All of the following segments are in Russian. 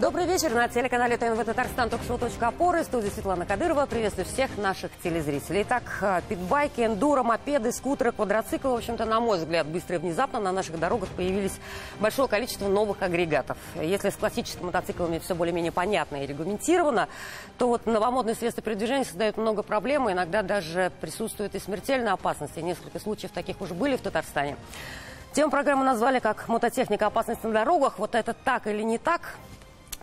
Добрый вечер. На телеканале ТНВ Татарстан, ток-шоу.опоры. Студия Светлана Кадырова. Приветствую всех наших телезрителей. Итак, питбайки, эндуро, мопеды, скутеры, квадроциклы. В общем-то, на мой взгляд, быстро и внезапно на наших дорогах появились большое количество новых агрегатов. Если с классическими мотоциклами все более-менее понятно и регламентировано, то вот новомодные средства передвижения создают много проблем. Иногда даже присутствует и смертельная опасность. И несколько случаев таких уже были в Татарстане. Тему программы назвали как «Мототехника. Опасность на дорогах». Вот это так или не так?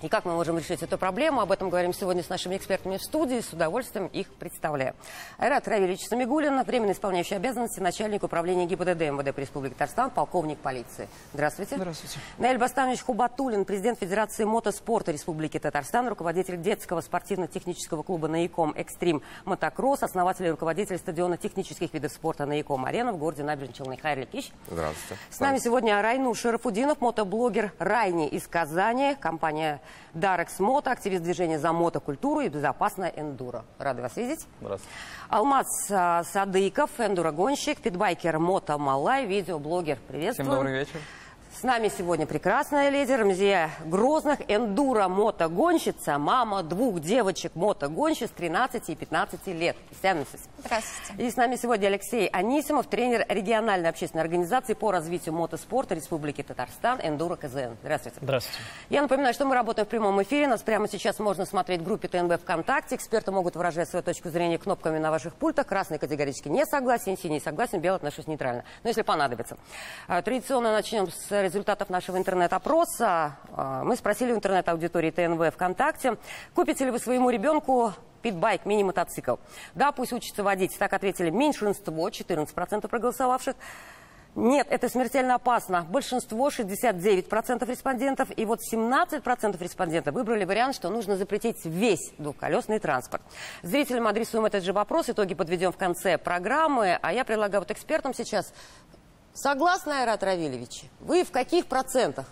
И как мы можем решить эту проблему? Об этом говорим сегодня с нашими экспертами в студии. С удовольствием их представляю. Айрат Равильевич Самигуллин, временно исполняющий обязанности начальник управления ГИБДД МВД по Республике Татарстан, полковник полиции. Здравствуйте. Здравствуйте. Наиль Бастамович Хубатуллин, президент Федерации мотоспорта Республики Татарстан, руководитель детского спортивно-технического клуба «Наиком Экстрим Мотокросс», основатель и руководитель стадиона технических видов спорта «Наиком Арена» в городе Набережные Челны. Хайрлик Ич. Здравствуйте. С нами сегодня Райнур Шарафудинов, мотоблогер Райни из Казани, компания Дарекс Мото, активист движения за мотокультуру и безопасное эндуро. Рады вас видеть. Здравствуйте. Алмаз Садыков, эндурогонщик, питбайкер Мото Малай, видеоблогер. Приветствую. Всем добрый вечер. С нами сегодня прекрасная леди Рамзия Грозных, эндуро-мотогонщица, мама двух девочек-мотогонщиц 13 и 15 лет. Здравствуйте. И с нами сегодня Алексей Анисимов, тренер региональной общественной организации по развитию мотоспорта Республики Татарстан «Эндуро КЗН». Здравствуйте. Здравствуйте. Я напоминаю, что мы работаем в прямом эфире. Нас прямо сейчас можно смотреть в группе ТНВ ВКонтакте. Эксперты могут выражать свою точку зрения кнопками на ваших пультах. Красный категорически не согласен, синий согласен, белый отношусь нейтрально. Но если понадобится. Традиционно начнем с результатов нашего интернет-опроса. Мы спросили у интернет-аудитории ТНВ ВКонтакте, купите ли вы своему ребенку питбайк, мини-мотоцикл. Да, пусть учится водить. Так ответили меньшинство, 14% проголосовавших. Нет, это смертельно опасно. Большинство, 69% респондентов. И вот 17% респондентов выбрали вариант, что нужно запретить весь двухколесный транспорт. Зрителям адресуем этот же вопрос. Итоги подведем в конце программы. А я предлагаю вот экспертам сейчас. Согласны, Айрат Равильевич? Вы в каких процентах?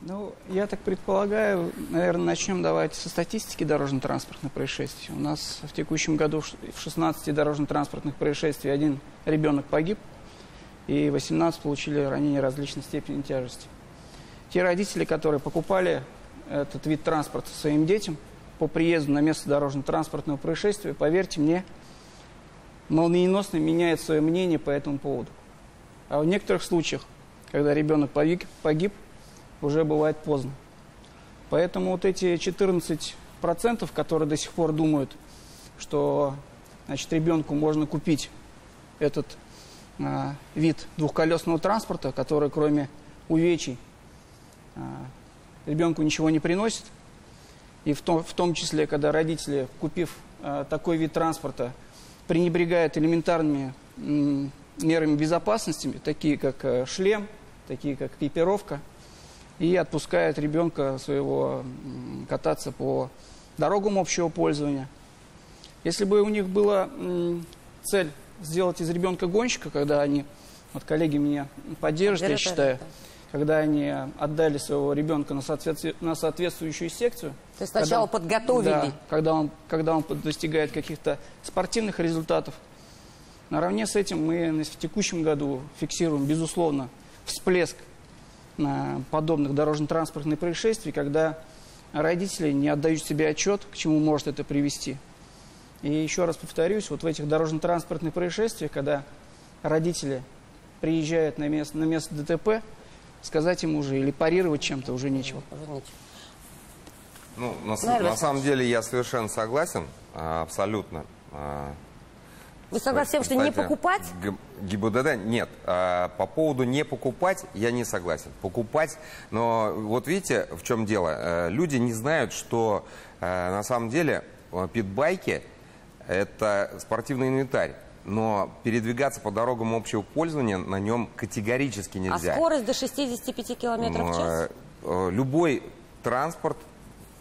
Ну, я так предполагаю, наверное, начнем давайте со статистики дорожно-транспортных происшествий. У нас в текущем году в 16 дорожно-транспортных происшествий один ребенок погиб, и 18 получили ранения различной степени тяжести. Те родители, которые покупали этот вид транспорта своим детям по приезду на место дорожно-транспортного происшествия, поверьте мне, молниеносно меняет свое мнение по этому поводу. А в некоторых случаях, когда ребенок погиб, уже бывает поздно. Поэтому вот эти 14%, которые до сих пор думают, что ребенку можно купить этот вид двухколесного транспорта, который кроме увечий ребенку ничего не приносит, и в том числе, когда родители, купив такой вид транспорта, пренебрегают элементарными мерами безопасности, такие как шлем, такие как экипировка, и отпускают ребенка своего кататься по дорогам общего пользования. Если бы у них была цель сделать из ребенка гонщика, когда они, вот коллеги меня поддержат, я считаю, когда они отдали своего ребенка на соответствующую секцию. То есть сначала подготовили. Да, когда он достигает каких-то спортивных результатов. Наравне с этим мы в текущем году фиксируем, безусловно, всплеск подобных дорожно-транспортных происшествий, когда родители не отдают себе отчет, к чему может это привести. И еще раз повторюсь, вот в этих дорожно-транспортных происшествиях, когда родители приезжают на место ДТП, сказать им уже или парировать чем-то уже нечего. Ну, на самом деле я совершенно согласен, абсолютно. Вы согласны с тем, что не покупать? ГИБДД нет. По поводу не покупать я не согласен. Покупать, но вот видите, в чем дело. Люди не знают, что на самом деле питбайки – это спортивный инвентарь. Но передвигаться по дорогам общего пользования на нем категорически нельзя. А скорость до 65 км в час? Любой транспорт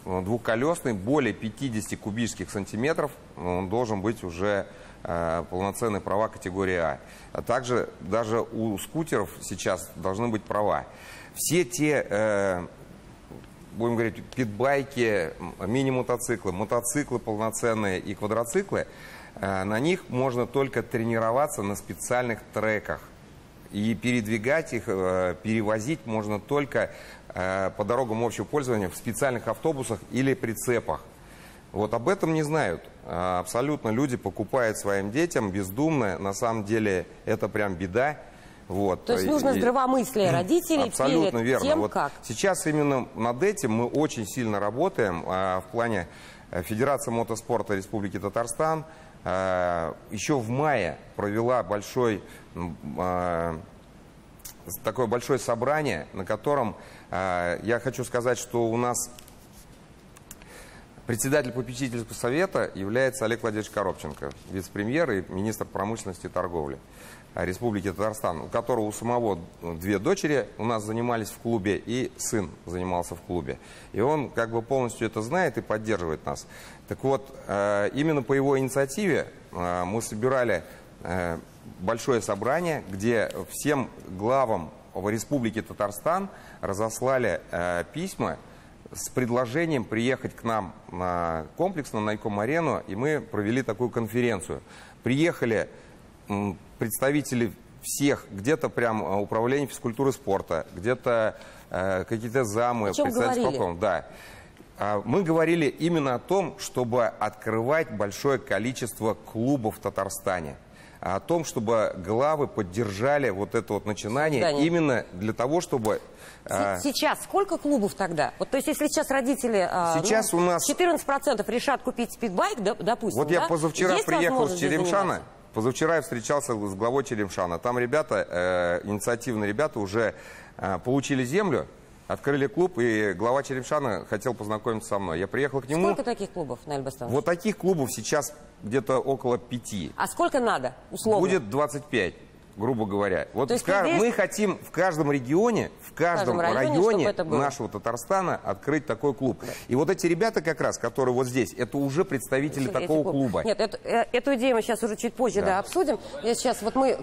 двухколесный, более 50 кубических сантиметров, он должен быть уже полноценные права категории А. А также даже у скутеров сейчас должны быть права. Все те, будем говорить, питбайки, мини-мотоциклы, мотоциклы полноценные и квадроциклы, на них можно только тренироваться на специальных треках. И передвигать их, перевозить можно только по дорогам общего пользования в специальных автобусах или прицепах. Вот об этом не знают. Абсолютно люди покупают своим детям бездумно. На самом деле это прям беда. Вот. То есть нужно здравомыслие родителей абсолютно перед верно. тем, Вот как. сейчас именно над этим мы очень сильно работаем в плане Федерации мотоспорта Республики Татарстан. Еще в мае провела такое большое собрание, на котором я хочу сказать, что у нас председатель попечительского совета является Олег Владимирович Коробченко, вице-премьер и министр промышленности и торговли Республики Татарстан, у которого у самого 2 дочери у нас занимались в клубе, и сын занимался в клубе. И он как бы полностью это знает и поддерживает нас. Так вот, именно по его инициативе мы собирали большое собрание, где всем главам в Республике Татарстан разослали письма с предложением приехать к нам на комплекс, на Найком-арену, и мы провели такую конференцию. Приехали представители всех, где-то прям управление физкультуры и спорта, где-то какие-то замы, представители исполкома. Да. Мы говорили именно о том, чтобы открывать большое количество клубов в Татарстане. О том, чтобы главы поддержали вот это вот начинание именно для того, чтобы... Сейчас сколько клубов тогда? Вот, то есть если сейчас родители сейчас у нас 14% решат купить спидбайк, допустим, вот я позавчера приехал с Черемшана. заниматься? Позавчера я встречался с главой Черемшана. Там ребята, инициативные ребята, уже получили землю, открыли клуб, и глава Черемшана хотел познакомиться со мной. Я приехал к нему. Сколько таких клубов на Эльбастановиче? Вот таких клубов сейчас где-то около 5. А сколько надо, условно? Будет 25, грубо говоря. Вот мы мы хотим в каждом регионе, в каждом районе нашего Татарстана открыть такой клуб. Да. И вот эти ребята как раз, которые вот здесь, это уже представители такого клуба. Нет, эту идею мы сейчас уже чуть позже обсудим. Я сейчас вот мы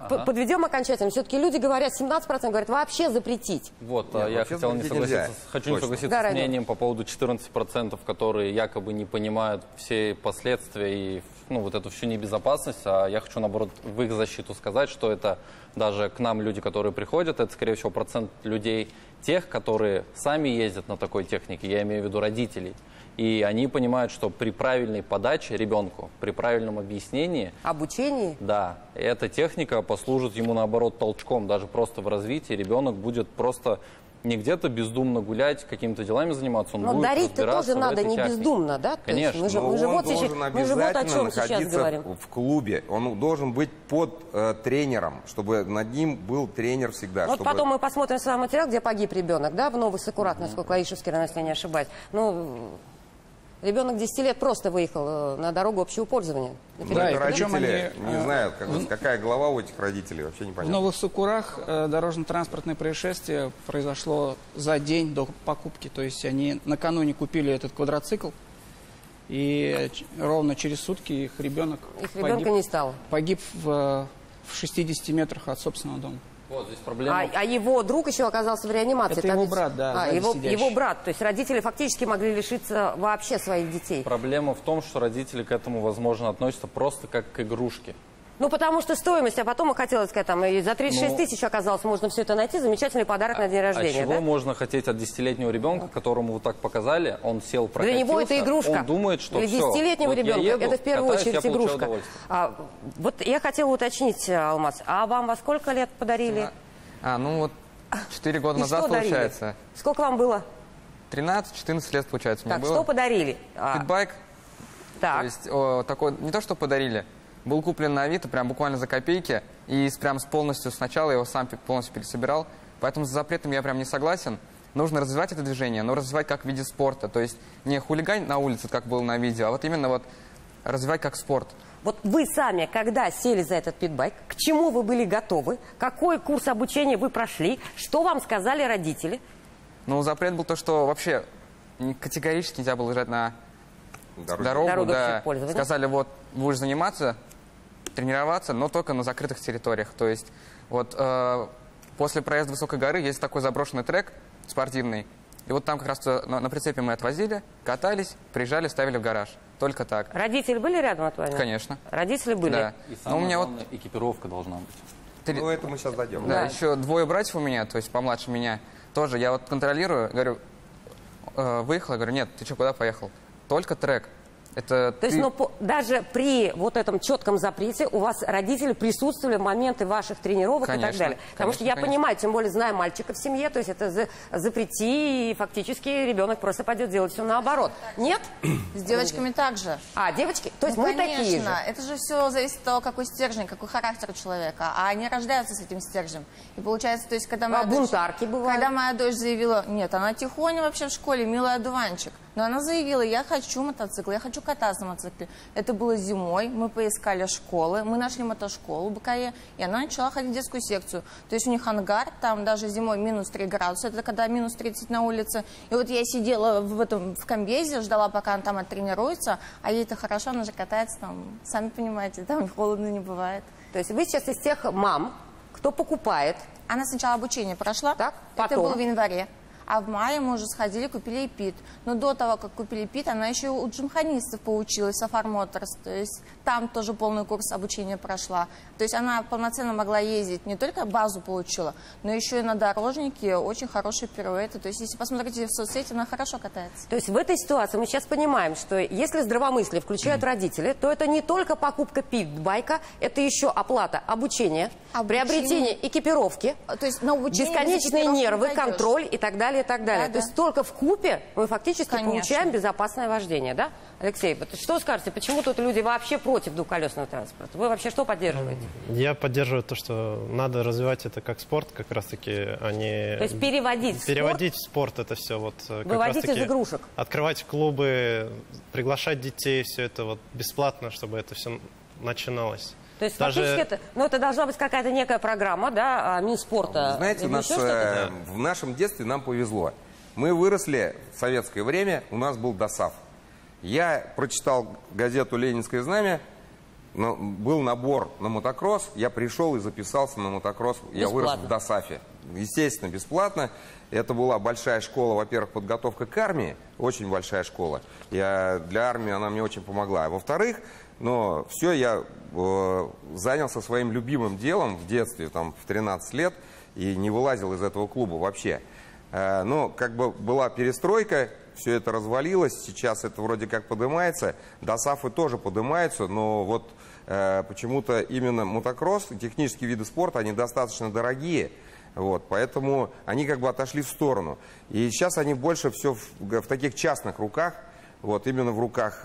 подведем окончательно. Все-таки люди говорят, 17% говорят, вообще запретить. Вот, я хотел не согласиться, хочу не согласиться с мнением по поводу 14%, которые якобы не понимают все последствия и вот эту всю небезопасность. А я хочу, наоборот, в их защиту сказать, что это даже к нам люди, которые приходят, это, скорее всего, процент людей, тех, которые сами ездят на такой технике, я имею в виду родителей. И они понимают, что при правильной подаче ребенку, при правильном объяснении... Обучении? Да, эта техника послужит ему, наоборот, толчком. Даже просто в развитии ребенок будет просто не где-то бездумно гулять, какими-то делами заниматься. Он будет дарить-то тоже надо не бездумно, да? Конечно. Мы же вот о чем сейчас говорим. В клубе. Он должен быть под тренером, чтобы над ним был тренер всегда. Вот потом мы посмотрим с вами материал, где погиб ребенок, да, в Новосакурат, насколько Аишевский район, если я не ошибаюсь. Ребенок 10 лет просто выехал на дорогу общего пользования. Да, и родители не знают, какая голова у этих родителей, вообще В непонятно. Новых Сукурах дорожно-транспортное происшествие произошло за день до покупки. То есть они накануне купили этот квадроцикл, и ровно через сутки их ребенок не стало. Погиб в 60 метрах от собственного дома. Вот здесь проблема. А его друг еще оказался в реанимации. Это его брат, да. Его брат. То есть родители фактически могли лишиться вообще своих детей. Проблема в том, что родители к этому, возможно, относятся просто как к игрушке. Потому что стоимость, а потом, хотелось сказать, там, и за 36 тысяч оказалось, можно все это найти. Замечательный подарок на день рождения. А чего можно хотеть от 10-летнего ребенка, которому вот так показали, он сел, прокатился, для него это игрушка. Он думает, что для 10-летнего ребенка это в первую очередь игрушка. Вот я хотела уточнить, Алмаз, а вам во сколько лет подарили? 4 года назад, получается. Сколько вам было? 13-14 лет, получается, мне было. Что подарили? Питбайк. Так. То есть, такой, не то, что подарили, был куплен на Авито прям буквально за копейки, и прям полностью сначала я его сам полностью пересобирал. Поэтому с запретом я прям не согласен. Нужно развивать это движение, но развивать как в виде спорта. То есть не хулигань на улице, как было на видео, а вот именно развивать как спорт. Вот вы сами, когда сели за этот питбайк, к чему вы были готовы? Какой курс обучения вы прошли? Что вам сказали родители? Запрет был то, что вообще категорически нельзя было лежать на дорогу. Да. Сказали, будешь заниматься, тренироваться, но только на закрытых территориях. То есть после проезда высокой горы есть такой заброшенный трек спортивный. И там как раз на прицепе мы отвозили, катались, приезжали, ставили в гараж. Только так. Родители были рядом от вами? Конечно. Родители были? Да. И самое главное, экипировка должна быть. Ну, это мы сейчас дойдем. Да, еще двое братьев у меня, то есть помладше меня. Тоже я вот контролирую, говорю, выехал, я говорю, нет, ты что, куда поехал? Только трек. То есть, даже при вот этом четком запрете у вас родители присутствовали в моменты ваших тренировок и так далее. Потому что я понимаю, тем более зная мальчика в семье, то есть это запрети, и фактически ребенок просто пойдет делать все наоборот. Нет? С девочками также. А, девочки? То есть мы такие же? Это же все зависит от того, какой стержень, какой характер у человека. А они рождаются с этим стержнем. И получается, то есть, когда бунтарки бывают? Когда моя дочь заявила, нет, она тихоня вообще в школе, милый одуванчик. Но она заявила, я хочу мотоцикл, я хочу кататься на мотоцикле. Это было зимой, мы поискали школы, мы нашли мотошколу в Бакае, и она начала ходить в детскую секцию. То есть у них ангар, там даже зимой минус 3 градуса, это когда минус 30 на улице. И вот я сидела в комбезе, ждала, пока она там оттренируется, а ей-то хорошо, она же катается там, сами понимаете, там холодно не бывает. То есть вы сейчас из тех мам, кто покупает. Она сначала обучение прошла, так, это было в январе. А в мае мы уже сходили, купили ИПИТ. Но до того, как купили ИПИТ, она еще у джимханистов поучилась, Safar Motors. То есть там тоже полный курс обучения прошла. То есть она полноценно могла ездить, не только базу получила, но еще и на дорожнике очень хорошие пируэты. То есть если посмотрите в соцсети, она хорошо катается. То есть в этой ситуации мы сейчас понимаем, что если здравомыслие включают родители, то это не только покупка питбайка, это еще оплата обучения, приобретение экипировки, то есть на обучение бесконечные нервы, контроль и так далее, и так далее. Да, то есть только в купе мы фактически получаем безопасное вождение, да? Алексей, что скажете, почему тут люди вообще против двухколесного транспорта? Вы вообще что поддерживаете? Я поддерживаю то, что надо развивать это как спорт, как раз-таки, а не... То есть переводить в спорт это все. Вот, выводить из игрушек. Открывать клубы, приглашать детей, все это вот бесплатно, чтобы это все начиналось. То есть фактически это должна быть какая-то некая программа, да, Минспорта. Знаете, в нашем детстве нам повезло. Мы выросли в советское время, у нас был ДОСААФ. Я прочитал газету «Ленинское знамя», был набор на мотокросс, я пришел и записался на мотокросс. Я вырос в ДОСААФе. Естественно, бесплатно. Это была большая школа, во-первых, подготовка к армии, очень большая школа. Для армии она мне очень помогла. А во-вторых, все, я занялся своим любимым делом в детстве, там, в 13 лет, и не вылазил из этого клуба вообще. Но как бы была перестройка, все это развалилось, сейчас это вроде как поднимается, ДОСААФы тоже поднимаются, но вот почему-то именно мотокросс, технические виды спорта, они достаточно дорогие, вот, поэтому они как бы отошли в сторону. И сейчас они больше все в таких частных руках, вот, именно в руках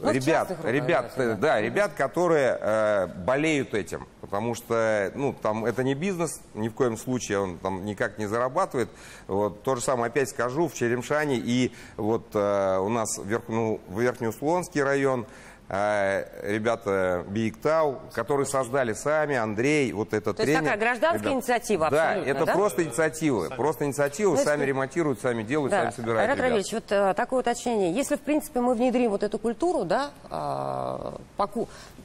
ребят, которые болеют этим, потому что, там это не бизнес, ни в коем случае он там никак не зарабатывает. Вот, то же самое опять скажу, в Черемшане и вот у нас Верхнеуслонский район, ребята Биектау, которые создали сами, Андрей, вот этот тренер. То есть такая гражданская инициатива абсолютно, это просто инициативы, сами ремонтируют, сами делают, сами собирают. Айрат Равильевич, вот такое уточнение. Если, в принципе, мы внедрим вот эту культуру, да,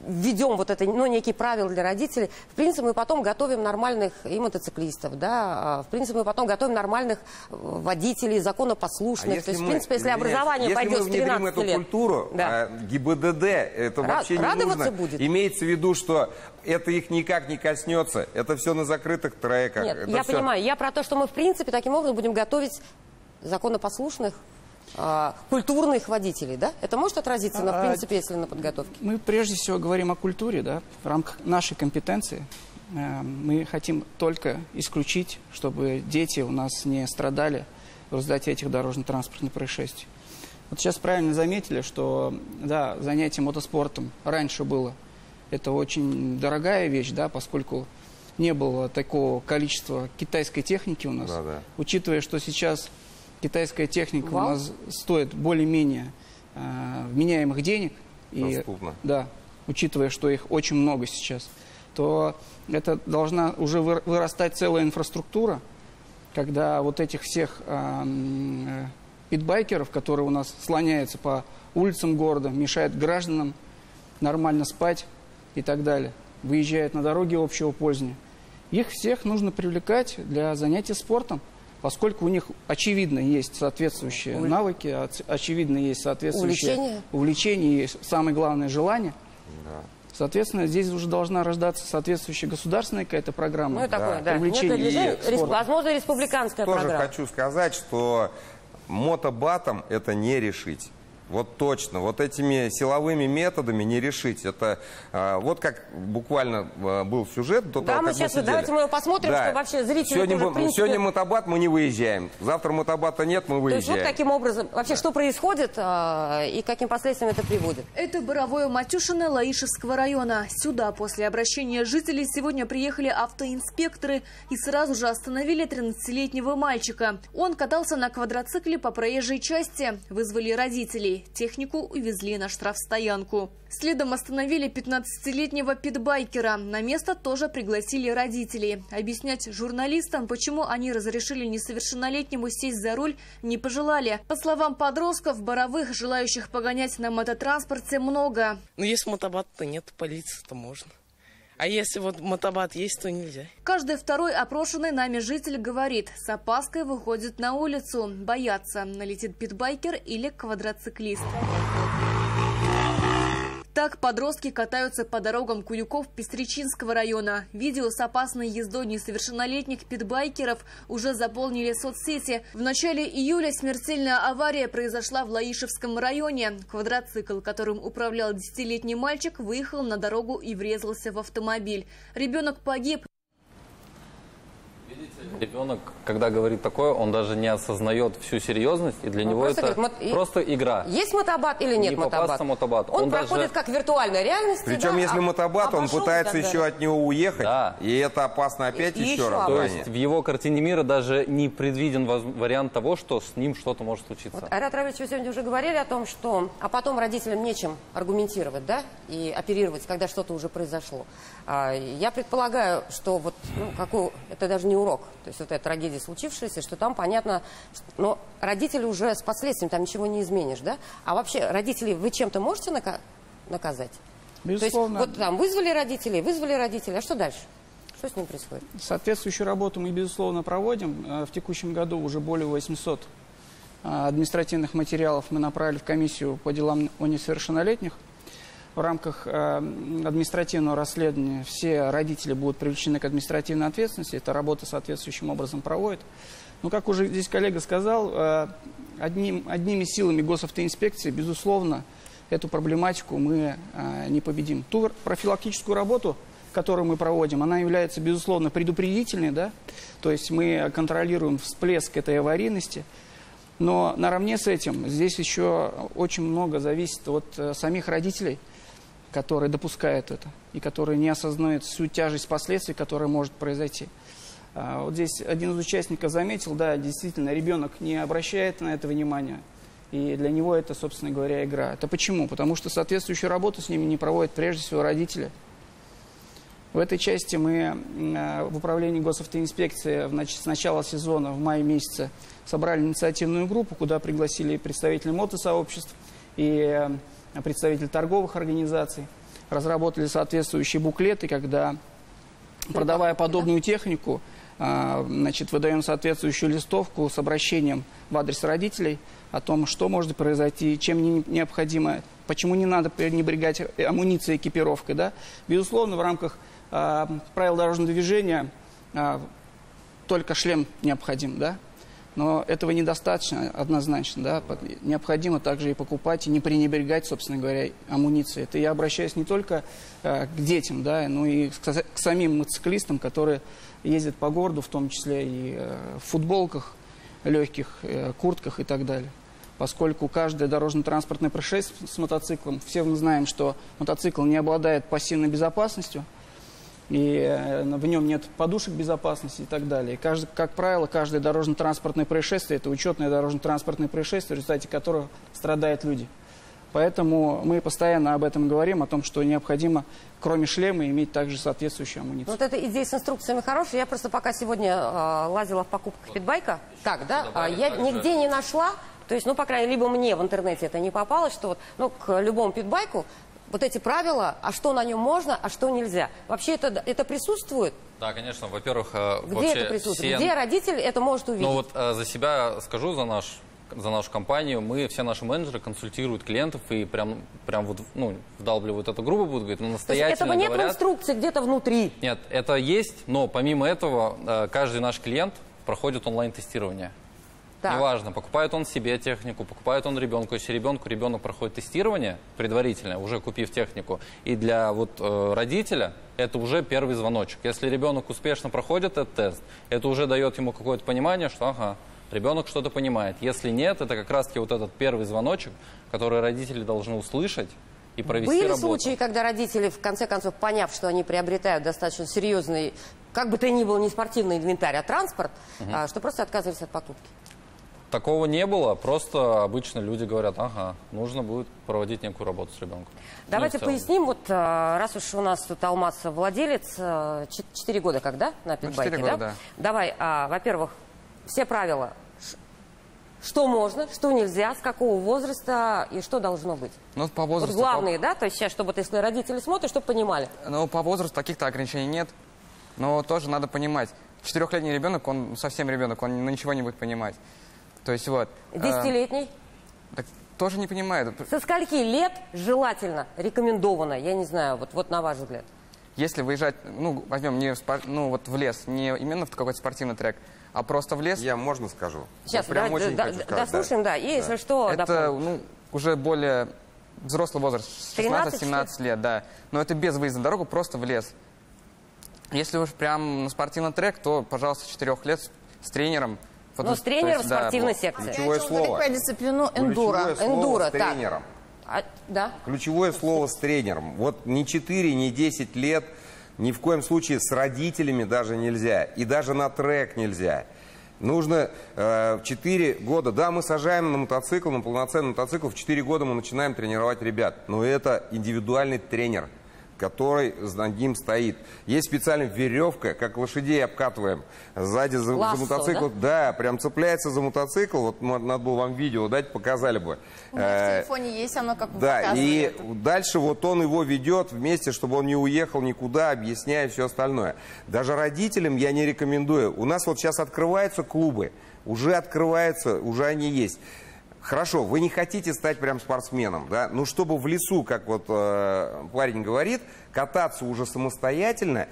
введем вот это, некие правила для родителей, в принципе, мы потом готовим нормальных и мотоциклистов, да, в принципе, мы потом готовим нормальных водителей, законопослушных. То есть, в принципе, если образование пойдет с 13 лет... Если мы внедрим эту культуру, ГИБДД это вообще не нужно. Будет. Имеется в виду, что это их никак не коснется. Это все на закрытых треках. Нет, я понимаю. Я про то, что мы, в принципе, таким образом будем готовить законопослушных, культурных водителей, да? Это может отразиться, в принципе, если на подготовке? Мы прежде всего говорим о культуре, да, в рамках нашей компетенции. Мы хотим только исключить, чтобы дети у нас не страдали в результате этих дорожно-транспортных происшествий. Вот сейчас правильно заметили, что, да, занятие мотоспортом раньше было. Это очень дорогая вещь, да, поскольку не было такого количества китайской техники у нас. Да. Учитывая, что сейчас китайская техника у нас стоит более-менее вменяемых денег. Доступно. Да, учитывая, что их очень много сейчас, то это должна уже вырастать целая инфраструктура, когда вот этих всех... питбайкеров, которые у нас слоняются по улицам города, мешают гражданам нормально спать и так далее, выезжают на дороги общего пользования. Их всех нужно привлекать для занятий спортом, поскольку у них очевидно есть соответствующие навыки, очевидно есть соответствующее увлечение и самое главное желание. Да. Соответственно, здесь уже должна рождаться соответствующая государственная какая-то программа. Ну, и такое, да. Возможно, республиканская программа. Тоже хочу сказать, что мотобатом это не решить. Вот точно. Вот этими силовыми методами не решить. Это вот как буквально был сюжет до того, как мы сейчас, давайте мы его посмотрим, что вообще зрители... Сегодня мотобат, мы не выезжаем. Завтра мотобата нет, мы выезжаем. То есть вот таким образом, вообще, что происходит и каким последствиям это приводит? Это Боровое Матюшино Лаишевского района. Сюда после обращения жителей сегодня приехали автоинспекторы и сразу же остановили 13-летнего мальчика. Он катался на квадроцикле по проезжей части. Вызвали родителей. Технику увезли на штрафстоянку. Следом остановили 15-летнего питбайкера. На место тоже пригласили родителей. Объяснять журналистам, почему они разрешили несовершеннолетнему сесть за руль, не пожелали. По словам подростков, Боровых, желающих погонять на мототранспорте, много. Ну, если мотобат, то нет, полиция-то можно. А если вот мотобат есть, то нельзя. Каждый второй опрошенный нами житель говорит, с опаской выходит на улицу, боятся, налетит питбайкер или квадроциклист. Так подростки катаются по дорогам Куликов-Пестричинского района. Видео с опасной ездой несовершеннолетних питбайкеров уже заполнили соцсети. В начале июля смертельная авария произошла в Лаишевском районе. Квадроцикл, которым управлял 10-летний мальчик, выехал на дорогу и врезался в автомобиль. Ребенок погиб. Ребенок, когда говорит такое, он даже не осознает всю серьезность, и для него это просто игра. Есть мотобат или нет мотобат? Мотобат? Он проходит как виртуальная реальность. Причем, если мотобат, он пытается еще от него уехать, и это опасно опять еще раз. То есть в его картине мира даже не предвиден вариант того, что с ним что-то может случиться. Вот, Айрат Равильевич, вы сегодня уже говорили о том, что... А потом родителям нечем аргументировать, да, и оперировать, когда что-то уже произошло. Я предполагаю, что вот, это даже не урок. То есть вот эта трагедия случившаяся, что там понятно, но родители уже с последствиями, там ничего не изменишь, да? А вообще родителей вы чем-то можете наказать? Безусловно. То есть вот там вызвали родителей, а что дальше? Что с ним происходит? Соответствующую работу мы, безусловно, проводим. В текущем году уже более 800 административных материалов мы направили в комиссию по делам о несовершеннолетних. В рамках административного расследования все родители будут привлечены к административной ответственности. Эта работа соответствующим образом проводит. Но, как уже здесь коллега сказал, одними силами госавтоинспекции, безусловно, эту проблематику мы не победим. Ту профилактическую работу, которую мы проводим, она является, безусловно, предупредительной. Да? То есть мы контролируем всплеск этой аварийности. Но наравне с этим здесь еще очень много зависит от самих родителей, которые допускают это и которые не осознают всю тяжесть последствий, которая может произойти. Вот здесь один из участников заметил, да, действительно, ребенок не обращает на это внимания, и для него это, собственно говоря, игра. Это почему? Потому что соответствующую работу с ними не проводят прежде всего родители. В этой части мы в управлении госавтоинспекции с начала сезона, в мае месяце, собрали инициативную группу, куда пригласили представителей мотосообществ и представители торговых организаций, разработали соответствующие буклеты, когда, продавая подобную технику, выдаем соответствующую листовку с обращением в адрес родителей о том, что может произойти, чем необходимо, почему не надо пренебрегать амуницией, экипировкой. Да? Безусловно, в рамках правил дорожного движения только шлем необходим, да? Но этого недостаточно однозначно, да? Необходимо также и покупать, и не пренебрегать, собственно говоря, амуницией. Это я обращаюсь не только к детям, да, но и к самим мотоциклистам, которые ездят по городу, в том числе и в футболках легких, куртках и так далее. Поскольку каждое дорожно-транспортное происшествие с мотоциклом, все мы знаем, что мотоцикл не обладает пассивной безопасностью, и в нем нет подушек безопасности и так далее. И как правило, каждое дорожно-транспортное происшествие – это учетное дорожно-транспортное происшествие, в результате которого страдают люди. Поэтому мы постоянно об этом говорим, о том, что необходимо, кроме шлема, иметь также соответствующую амуницию. Вот эта идея с инструкциями хорошая. Я просто пока сегодня лазила в покупках питбайка, я нигде не нашла, то есть, по крайней мере, либо мне в интернете это не попалось, что к любому питбайку вот эти правила, а что на нем можно, а что нельзя. Вообще это присутствует? Да, конечно. Во-первых, где это присутствует? Где родитель это может увидеть? За себя скажу, за наш за нашу компанию, все наши менеджеры консультируют клиентов и прям вот, ну, вдалбливают эту группу, будут говорить, ну, настоятельно этого нет говорят, в инструкции где-то внутри? Нет, это есть, но помимо этого каждый наш клиент проходит онлайн-тестирование. Так. Неважно, покупает он себе технику, покупает он ребенку. Если ребенок проходит тестирование предварительное, уже купив технику, и для родителя это уже первый звоночек. Если ребенок успешно проходит этот тест, это уже дает ему какое-то понимание, что ага, ребенок что-то понимает. Если нет, это как раз-таки вот этот первый звоночек, который родители должны услышать и провести работу. Были случаи, когда родители, в конце концов, поняв, что они приобретают достаточно серьезный, как бы то ни было, не спортивный инвентарь, а транспорт, что просто отказывались от покупки? Такого не было, просто обычно люди говорят, ага, нужно будет проводить некую работу с ребенком. Давайте поясним, вот раз уж у нас тут Алмаз владелец, 4 года когда на питбайке, 4 года, да? Давай, во-первых, все правила, что можно, что нельзя, с какого возраста и что должно быть. Ну, по возрасту. Вот главные, да, то есть сейчас, чтобы если родители смотрят, чтобы понимали. Ну, по возрасту таких-то ограничений нет, но тоже надо понимать. 4-летний ребенок, он совсем ребенок, он ничего не будет понимать. То есть вот... 10-летний? Так тоже не понимает. Со скольки лет желательно, рекомендовано, я не знаю, вот на ваш взгляд? Если выезжать, ну, возьмем не в лес, не именно в какой-то спортивный трек, а просто в лес... Я можно скажу? Сейчас, дослушаем, да, и если что... Это, уже более взрослый возраст, 16-17 лет, да. Но это без выезда на дорогу, просто в лес. Если уж прям на спортивный трек, то, пожалуйста, с 4 лет с тренером. Но с тренером в спортивной секции. Ключевое слово. Дисциплину эндуро. Эндуро, с тренером. Да. Ключевое слово с тренером. Вот ни 4, ни 10 лет, ни в коем случае с родителями даже нельзя. И даже на трек нельзя. Нужно 4 года. Да, мы сажаем на мотоцикл, на полноценный мотоцикл. В 4 года мы начинаем тренировать ребят. Но это индивидуальный тренер, который над ним стоит. Есть специальная веревка, как лошадей обкатываем сзади за мотоцикл. Да? Да, прям цепляется за мотоцикл. Вот надо было вам видео дать, показали бы. У меня в телефоне есть оно, как вы да, и показывали. дальше вот он его ведет вместе, чтобы он не уехал никуда, объясняя все остальное. Даже родителям я не рекомендую. У нас вот сейчас открываются клубы, уже открываются, уже они есть. Хорошо, вы не хотите стать прям спортсменом, да? Ну, чтобы в лесу, как вот парень говорит, кататься уже самостоятельно,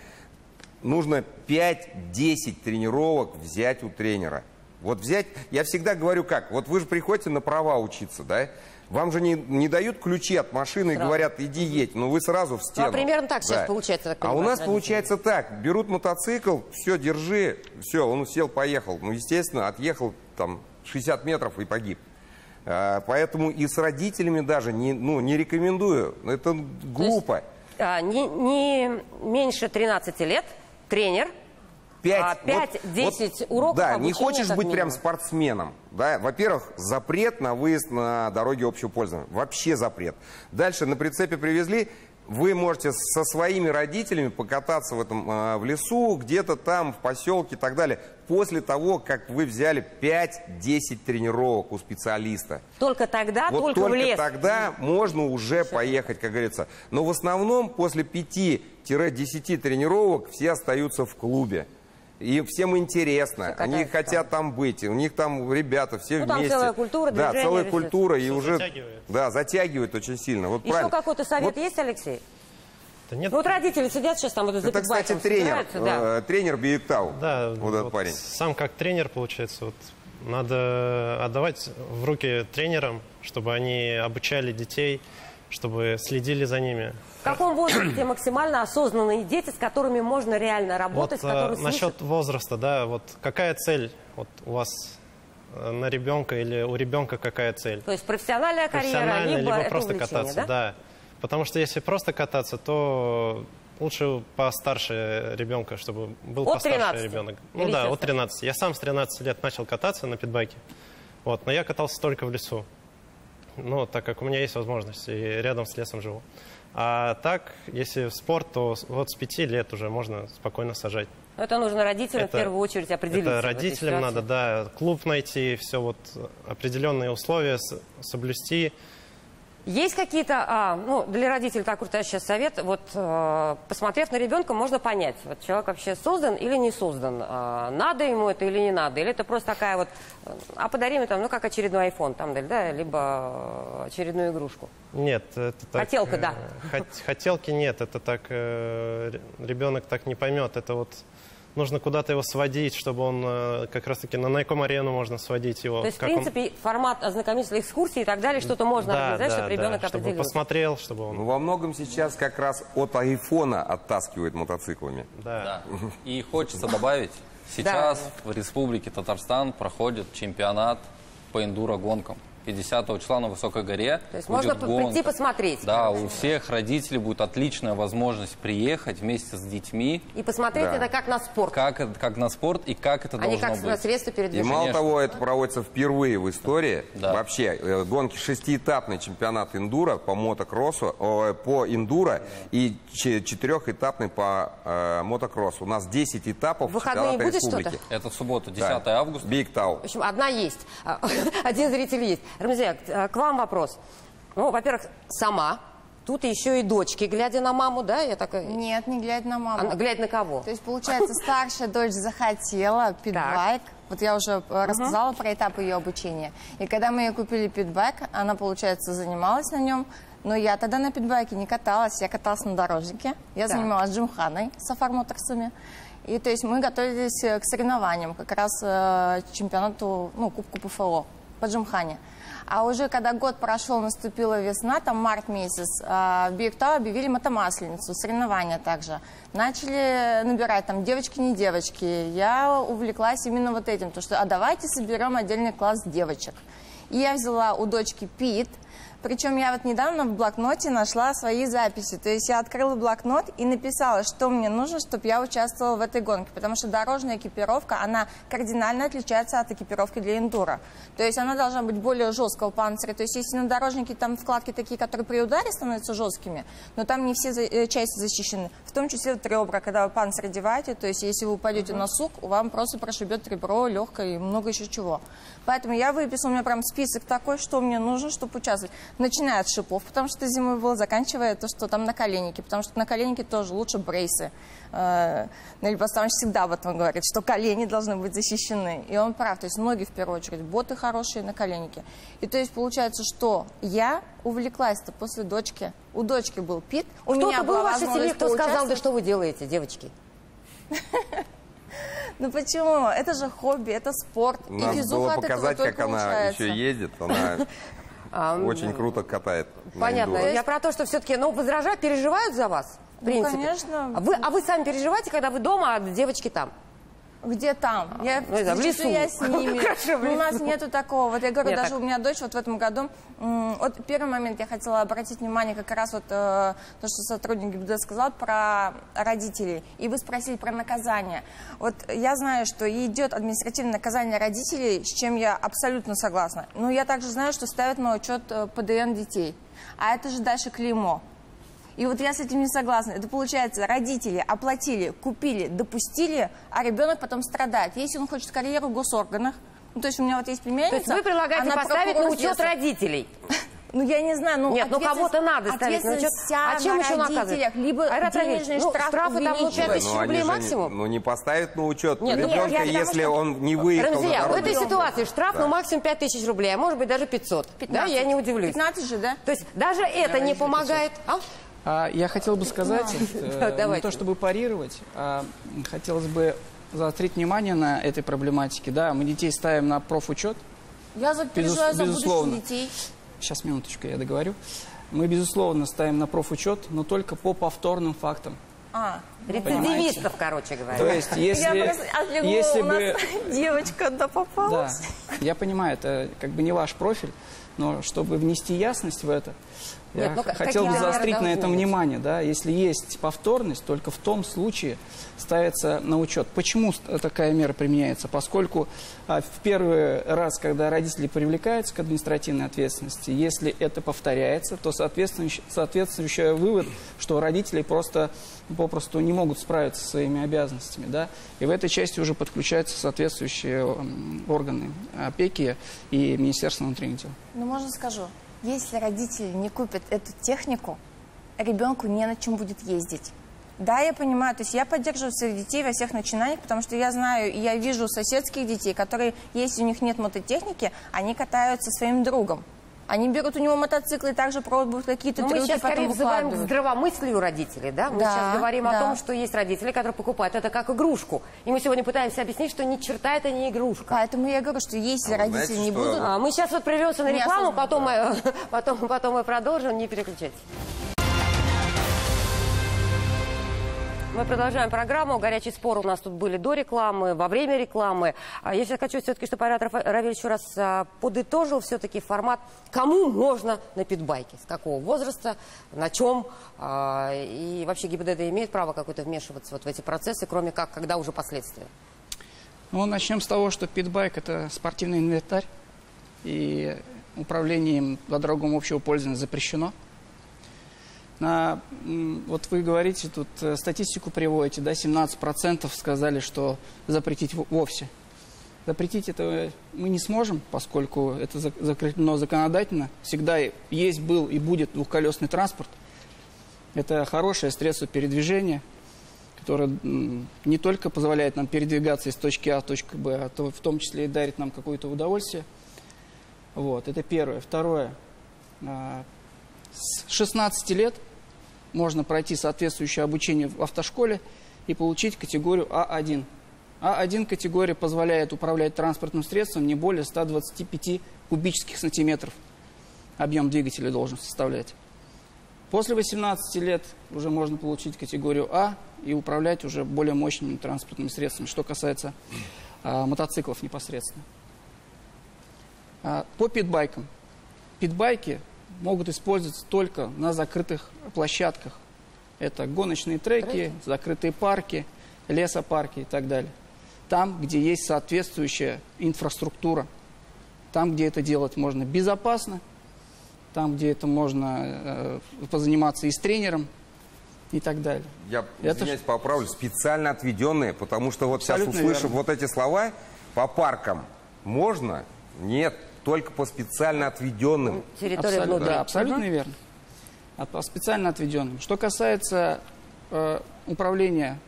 нужно 5-10 тренировок взять у тренера. Вот взять, я всегда говорю как, вот вы же приходите на права учиться, да? Вам же не дают ключи от машины и говорят, иди едь, но вы сразу в стену. Ну, примерно так сейчас получается. Так у нас получается так, берут мотоцикл, все, держи, все, он сел, поехал. Ну, естественно, отъехал там 60 метров и погиб. Поэтому и с родителями даже не рекомендую. Это глупо. Не меньше 13 лет тренер, 5-10 уроков. Да, не хочешь быть прям спортсменом. Да? Во-первых, запрет на выезд на дороге общего пользования. Вообще запрет. Дальше на прицепе привезли. Вы можете со своими родителями покататься в лесу, где-то там, в поселке и так далее, после того, как вы взяли 5-10 тренировок у специалиста. Только тогда, вот только в лес. Тогда можно уже поехать, как говорится. Но в основном после 5-10 тренировок все остаются в клубе. И всем интересно, они хотят там быть, у них там ребята все вместе. Там целая культура, да, целая культура, и уже затягивает очень сильно. Вот еще какой-то совет есть, Алексей? Да нет. Вот родители сидят сейчас там за это, кстати, тренер Биектау, да, вот этот парень. Сам как тренер, получается, надо отдавать в руки тренерам, чтобы они обучали детей, чтобы следили за ними. В каком возрасте максимально осознанные дети, с которыми можно реально работать? Насчет возраста, да, вот какая цель вот у вас на ребенка или у ребенка какая цель? То есть профессиональная карьера, либо просто кататься, да? Потому что если просто кататься, то лучше постарше ребенка, чтобы был постарше ребенок. Ну да, от 13. Я сам с 13 лет начал кататься на питбайке, но я катался только в лесу. Ну, так как у меня есть возможность, и рядом с лесом живу. А так, если в спорт, то вот с 5 лет уже можно спокойно сажать. Это нужно родителям в первую очередь определиться. Это родителям надо, да, клуб найти, все определенные условия соблюсти. Есть какие-то, ну, для родителей так крутящий совет, вот, посмотрев на ребенка, можно понять, вот человек вообще создан или не создан, надо ему это или не надо, или это просто такая вот, а подари мне там, ну, как очередной iPhone, там, да, либо очередную игрушку. Нет, это так... Хотелка, да. Хотелки нет, это так, ребенок так не поймет, это вот... Нужно куда-то его сводить, чтобы он как раз-таки на Найком-арену можно сводить его. То есть, в принципе, формат ознакомительной экскурсии и так далее, что-то можно организовать, чтобы ребенок определился. Чтобы посмотрел, чтобы он... Ну, во многом сейчас как раз от айфона оттаскивают мотоциклами. Да. И хочется добавить, сейчас в Республике Татарстан проходит чемпионат по эндуро-гонкам. 50 числа на Высокой горе. То есть можно прийти посмотреть. Да, у всех родителей будет отличная возможность приехать вместе с детьми. И посмотреть это как на спорт. Как на спорт и как это должно быть. А не как на средство передвижения. И мало того, это проводится впервые в истории. Да. Вообще, гонки 6-этапный чемпионат эндуро по мотокроссу, по эндуро и 4-этапный по мотокроссу. У нас 10 этапов чемпионата республики. Это в субботу, 10 августа. Биг Тау. В общем, одна есть. Один зритель есть. Рамзия, к вам вопрос. Ну, во-первых, сама. Тут еще и дочки, глядя на маму, да? Я такая... Нет, не глядя на маму. Глядя на кого? То есть, получается, старшая дочь захотела питбайк. Вот я уже рассказала про этап ее обучения. И когда мы ей купили питбайк, она, получается, занималась на нем. Но я тогда на питбайке не каталась. Я каталась на дорожнике. Я занималась джимханой с Афар-моторсами. И то есть мы готовились к соревнованиям, как раз чемпионату, ну, Кубку ПФО по джимхане. А уже когда год прошел, наступила весна, там март месяц, в Биг Тау объявили мотомасленицу, соревнования также. Начали набирать там девочки, не девочки. Я увлеклась именно вот этим, то что, а давайте соберем отдельный класс девочек. И я взяла у дочки Пит. Причем я вот недавно в блокноте нашла свои записи. То есть я открыла блокнот и написала, что мне нужно, чтобы я участвовала в этой гонке. Потому что дорожная экипировка, она кардинально отличается от экипировки для эндуро. То есть она должна быть более жесткого панциря. То есть если на дорожнике там вкладки такие, которые при ударе становятся жесткими, но там не все части защищены. В том числе вот ребра, когда вы панцирь одеваете, то есть если вы упадете на сук, вам просто прошибет ребро, легкое и много еще чего. Поэтому я выписала, у меня прям список такой, что мне нужно, чтобы участвовать. Начиная от шипов, потому что зимой было, заканчивая то, что там наколенники, потому что наколенники тоже лучше брейсы. Наиль Бастамович всегда об этом говорит, что колени должны быть защищены. И он прав, то есть ноги в первую очередь, боты хорошие, наколенники. И то есть получается, что я увлеклась-то после дочки. У дочки был Пит, у меня был в вашей семье, кто сказал, да что вы делаете, девочки? Ну почему? Это же хобби, это спорт. Надо было показать, как она еще ездит. Она очень круто катает. Понятно. Я про то, что все-таки, ну, возражают, переживают за вас, в принципе. Конечно. А вы сами переживаете, когда вы дома, а девочки там? Где там? Я в лесу. Я с ними. У нас нету такого. Вот я говорю, даже у меня дочь вот в этом году. Вот первый момент я хотела обратить внимание как раз вот то, что сотрудник ГИБДД сказал про родителей. И вы спросили про наказание. Вот я знаю, что идет административное наказание родителей, с чем я абсолютно согласна. Но я также знаю, что ставят на учет ПДН детей. А это же дальше клеймо. И вот я с этим не согласна. Это получается, родители оплатили, купили, допустили, а ребенок потом страдает. Если он хочет карьеру в госорганах, ну, то есть у меня вот есть племянница... То есть вы предлагаете поставить на учет родителей? Ну, я не знаю, ну... Нет, ну кого-то надо ставить на учет. А чем еще наказывать? Либо денежный штраф штрафы там, ну, 5000 рублей максимум. Ну, не поставят на учет ребенка, если он не выехал на дорогу. В этой ситуации штраф, ну, максимум 5000 рублей, а может быть даже 500. Да, я не удивлюсь. 15 же, да? То есть даже это не помогает. Я хотел бы сказать, не то чтобы парировать, хотелось бы заострить внимание на этой проблематике. Да, мы детей ставим на профучет. Я переживаю за будущих детей. Сейчас, минуточку, я договорю. Мы, безусловно, ставим на профучет, но только по повторным фактам. Рецидивистов, короче говоря. То есть, если бы... девочка попалась. Да, я понимаю, это как бы не ваш профиль, но чтобы внести ясность в это, я хотел бы заострить на этом внимание. Да? Если есть повторность, только в том случае ставится на учет. Почему такая мера применяется? Поскольку в первый раз, когда родители привлекаются к административной ответственности, если это повторяется, то соответствующий вывод, что родители попросту не могут справиться со своими обязанностями. Да? И в этой части уже подключаются соответствующие органы опеки и Министерство внутренних дел. Ну, можно скажу? Если родители не купят эту технику, ребенку не на чем будет ездить. Да, я понимаю, то есть я поддерживаю своих детей во всех начинаниях, потому что я знаю, и я вижу соседских детей, которые, если у них нет мототехники, они катаются со своим другом. Они берут у него мотоциклы и также пробуют какие-то трюки, мы сейчас потом взываем к здравомыслию родителей, да? Мы сейчас говорим о том, что есть родители, которые покупают это как игрушку. И мы сегодня пытаемся объяснить, что ни черта это не игрушка. Поэтому я говорю, что если родители не будут... Мы сейчас вот прервемся на рекламу, потом мы продолжим, не переключайтесь. Мы продолжаем программу. Горячий спор у нас тут были до рекламы, во время рекламы. Я сейчас хочу все-таки, чтобы Айрат Равиль еще раз подытожил все-таки формат, кому можно на питбайке, с какого возраста, на чем. И вообще ГИБДД имеет право какое-то вмешиваться вот в эти процессы, кроме как, когда уже последствия. Ну, начнем с того, что питбайк – это спортивный инвентарь, и управление им по дорогам общего пользования запрещено. Вот вы говорите, тут статистику приводите, да, 17% сказали, что запретить вовсе. Запретить это мы не сможем, поскольку это закреплено законодательно. Всегда есть, был и будет двухколесный транспорт. Это хорошее средство передвижения, которое не только позволяет нам передвигаться из точки А в точку Б, а то в том числе и дарит нам какое-то удовольствие. Вот, это первое. Второе. С 16 лет можно пройти соответствующее обучение в автошколе и получить категорию А1. А1 категория позволяет управлять транспортным средством не более 125 кубических сантиметров. Объем двигателя должен составлять. После 18 лет уже можно получить категорию А и управлять уже более мощными транспортными средствами, что касается мотоциклов непосредственно. По питбайкам. Питбайки могут использоваться только на закрытых площадках. Это гоночные треки, закрытые парки, лесопарки и так далее. Там, где есть соответствующая инфраструктура. Там, где это делать можно безопасно. Там, где это можно позаниматься и с тренером и так далее. Я, извиняюсь, поправлю, специально отведенные, потому что вот сейчас, услышав вот эти слова, по паркам можно, нет, только по специально отведенным. Абсолютно верно. По специально отведенным. Что касается управления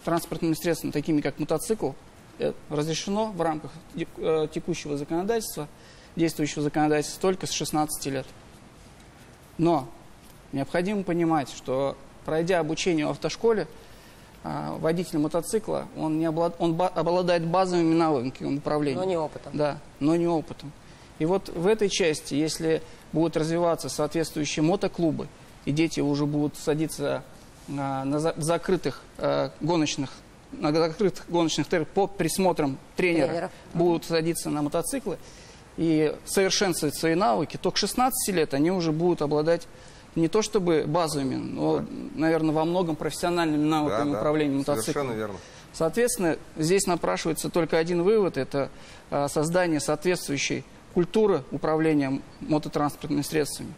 транспортными средствами, такими как мотоцикл, разрешено в рамках текущего законодательства, действующего законодательства, только с 16 лет. Но необходимо понимать, что пройдя обучение в автошколе, водитель мотоцикла, он обладает базовыми навыками управления. Но не опытом. Да, но не опытом. И вот в этой части, если будут развиваться соответствующие мотоклубы, и дети уже будут садиться на закрытых гоночных треках под присмотром тренера, будут садиться на мотоциклы и совершенствовать свои навыки, то к 16 лет они уже будут обладать не то чтобы базовыми, но, наверное, во многом профессиональными навыками управления мотоциклом. Совершенно верно. Соответственно, здесь напрашивается только один вывод – это создание соответствующей культуры управления мототранспортными средствами.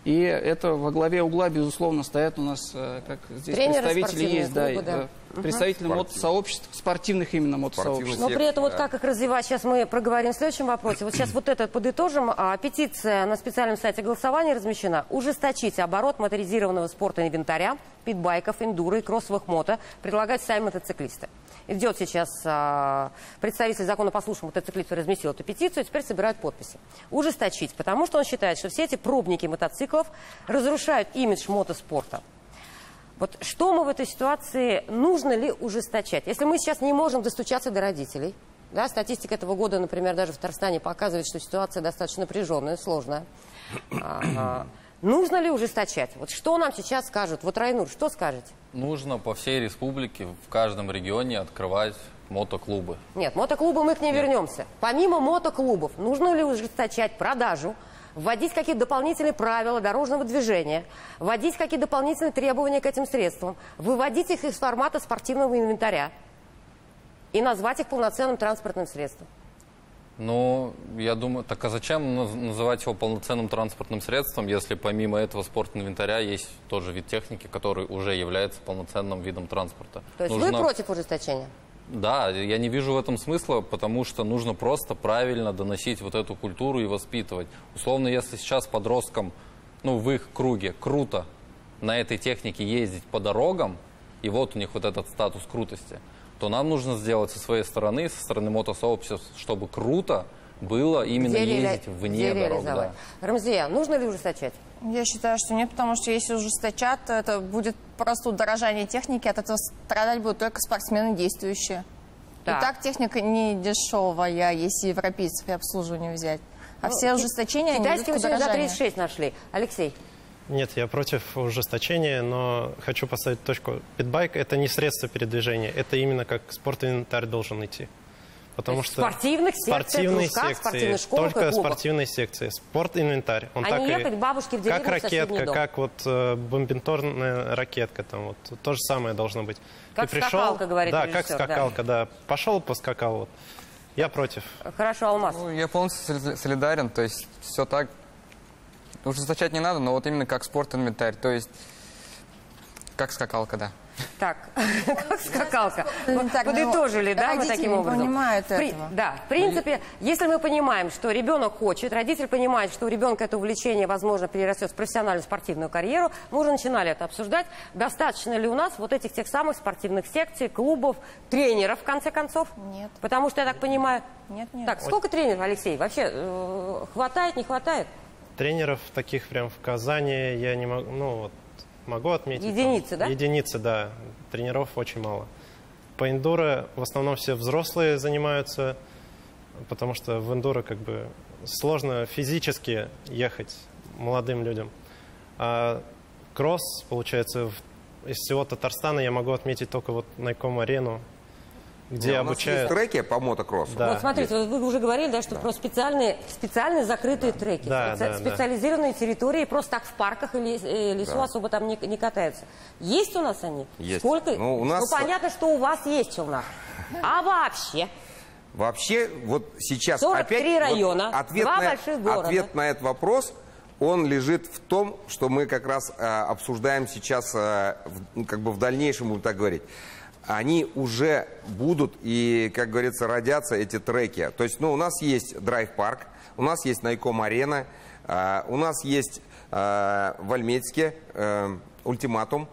И это во главе угла, безусловно, стоят у нас, как здесь тренеры, представители есть, клубы, представители мотосообществ, спортивных именно мотосообществ. Но при этом вот как их развивать, сейчас мы проговорим в следующем вопросе. Вот сейчас вот это подытожим. Петиция на специальном сайте голосования размещена. Ужесточить оборот моторизированного спорта инвентаря, питбайков, эндуро и кроссовых мото предлагают сами мотоциклисты. Идет сейчас представитель законопослушных мотоциклистов разместил эту петицию, теперь собирают подписи. Ужесточить, потому что он считает, что все эти пробники мотоциклов разрушают имидж мотоспорта. Вот что мы в этой ситуации, нужно ли ужесточать? Если мы сейчас не можем достучаться до родителей, да, статистика этого года, например, даже в Татарстане показывает, что ситуация достаточно напряженная, сложная. Нужно ли ужесточать? Вот что нам сейчас скажут? Вот, Райнур, что скажете? Нужно по всей республике, в каждом регионе открывать мотоклубы. Нет, мотоклубы мы к ним вернемся. Помимо мотоклубов, нужно ли ужесточать продажу, вводить какие-то дополнительные правила дорожного движения, вводить какие-то дополнительные требования к этим средствам, выводить их из формата спортивного инвентаря и назвать их полноценным транспортным средством? Ну, я думаю, так а зачем называть его полноценным транспортным средством, если помимо этого спортинвентаря есть тоже вид техники, который уже является полноценным видом транспорта? То есть вы против ужесточения? Да, я не вижу в этом смысла, потому что нужно просто правильно доносить вот эту культуру и воспитывать. Условно, если сейчас подросткам, ну, в их круге круто на этой технике ездить по дорогам, и вот у них вот этот статус крутости, то нам нужно сделать со своей стороны, со стороны мотосообщества, чтобы круто было именно ездить вне дорог. Да. Рамзия, нужно ли ужесточать? Я считаю, что нет, потому что если ужесточат, то это будет просто удорожание техники, от этого страдать будут только спортсмены действующие. Так. И так техника не дешевая, если европейцев и обслуживание взять. А все ужесточения, они идут к удорожанию. За 36 нашли. Алексей? Нет, я против ужесточения, но хочу поставить точку. Питбайк – это не средство передвижения, это именно как спортинвентарь должен идти. Потому что спортивных секций, спортивных школах только спортивные секции. Спорт-инвентарь. Он не ехать к бабушке в деревню, как ракетка, как вот бомбинторная ракетка. Там, вот, то же самое должно быть. Как скакалка, говорит Да, режиссер, как скакалка, да. Пошел, поскакал. Вот. Я против. Хорошо, Алмаз. Ну, я полностью солидарен, то есть все так. Ужесточать не надо, но вот именно как спорт-инвентарь, то есть как скакалка, да. Так, как скакалка. Подытожили, да, мы таким образом? Понимают этого. Да, в принципе, если мы понимаем, что ребенок хочет, родитель понимает, что у ребенка это увлечение, возможно, перерастет в профессиональную спортивную карьеру, мы уже начинали это обсуждать, достаточно ли у нас вот этих тех самых спортивных секций, клубов, тренеров, в конце концов? Нет. Потому что, я так понимаю... Нет. Так, сколько тренеров, Алексей? Вообще, хватает, не хватает? Тренеров таких прям в Казани я не могу, ну вот, могу отметить. Единицы, да? Единицы, да. Тренеров очень мало. По эндуро в основном все взрослые занимаются, потому что в эндуро как бы сложно физически ехать молодым людям. А кросс, получается, из всего Татарстана я могу отметить только вот Найком-арену, где обучают... У нас есть треки по мотокроссу. Да. Вот смотрите, вы уже говорили, да, что про специальные закрытые треки, специализированные территории, просто так в парках или лесу особо там не катаются. Есть у нас они? Есть. Сколько? Ну, у нас... понятно, что у вас есть челнок. А вообще? Вообще, вот сейчас 43 опять района, вот два больших города. Ответ на этот вопрос, он лежит в том, что мы как раз обсуждаем сейчас, как бы в дальнейшем, будем так говорить. Они уже будут и, как говорится, родятся эти треки. То есть, ну, у нас есть драйв-парк, у нас есть Найком-арена, у нас есть в Альметьевске Ультиматум,